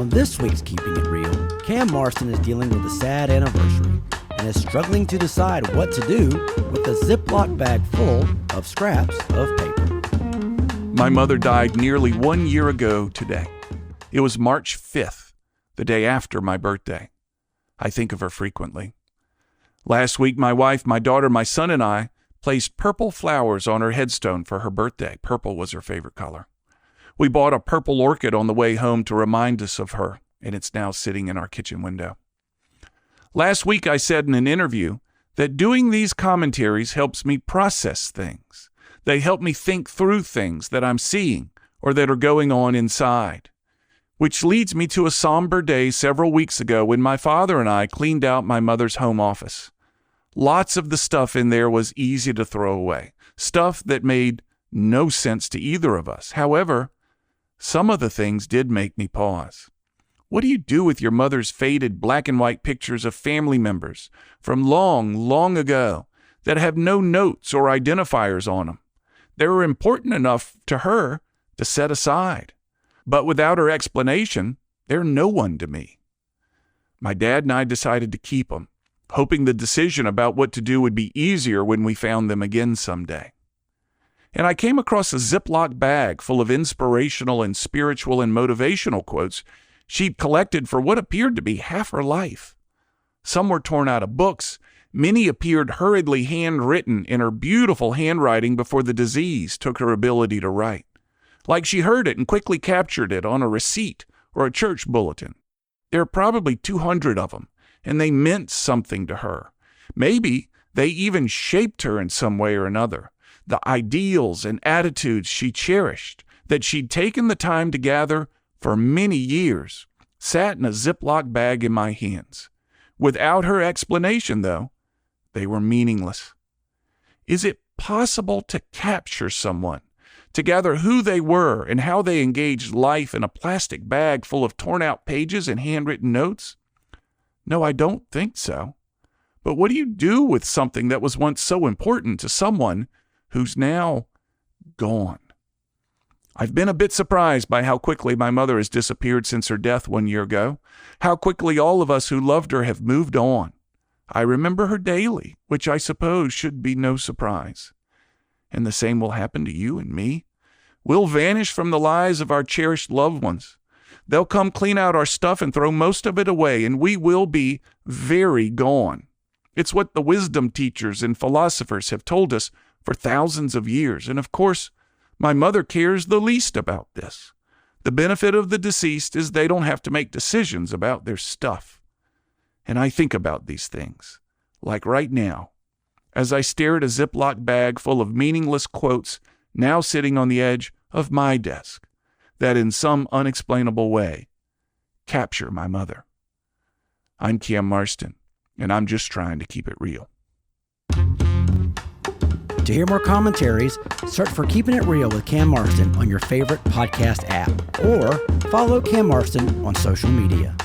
On this week's Keeping It Real, Cam Marston is dealing with a sad anniversary and is struggling to decide what to do with a Ziploc bag full of scraps of paper. My mother died nearly 1 year ago today. It was March 5th, the day after my birthday. I think of her frequently. Last week, my wife, my daughter, my son, and I placed purple flowers on her headstone for her birthday. Purple was her favorite color. We bought a purple orchid on the way home to remind us of her, and it's now sitting in our kitchen window. Last week, I said in an interview that doing these commentaries helps me process things. They help me think through things that I'm seeing or that are going on inside. Which leads me to a somber day several weeks ago when my father and I cleaned out my mother's home office. Lots of the stuff in there was easy to throw away, stuff that made no sense to either of us. However, some of the things did make me pause. What do you do with your mother's faded black and white pictures of family members from long, long ago that have no notes or identifiers on them? They were important enough to her to set aside. But without her explanation, they're no one to me. My dad and I decided to keep them, hoping the decision about what to do would be easier when we found them again someday. And I came across a Ziploc bag full of inspirational and spiritual and motivational quotes she'd collected for what appeared to be half her life. Some were torn out of books. Many appeared hurriedly handwritten in her beautiful handwriting before the disease took her ability to write. Like she heard it and quickly captured it on a receipt or a church bulletin. There are probably 200 of them, and they meant something to her. Maybe they even shaped her in some way or another. The ideals and attitudes she cherished, that she'd taken the time to gather for many years, sat in a Ziploc bag in my hands. Without her explanation, though, they were meaningless. Is it possible to capture someone, to gather who they were and how they engaged life in a plastic bag full of torn-out pages and handwritten notes? No, I don't think so. But what do you do with something that was once so important to someone who's now gone? I've been a bit surprised by how quickly my mother has disappeared since her death 1 year ago, how quickly all of us who loved her have moved on. I remember her daily, which I suppose should be no surprise. And the same will happen to you and me. We'll vanish from the lives of our cherished loved ones. They'll come clean out our stuff and throw most of it away, and we will be very gone. It's what the wisdom teachers and philosophers have told us for thousands of years, and of course, my mother cares the least about this. The benefit of the deceased is they don't have to make decisions about their stuff. And I think about these things, like right now, as I stare at a Ziploc bag full of meaningless quotes now sitting on the edge of my desk that in some unexplainable way capture my mother. I'm Cam Marston, and I'm just trying to keep it real. To hear more commentaries, search for Keeping It Real with Cam Marston on your favorite podcast app or follow Cam Marston on social media.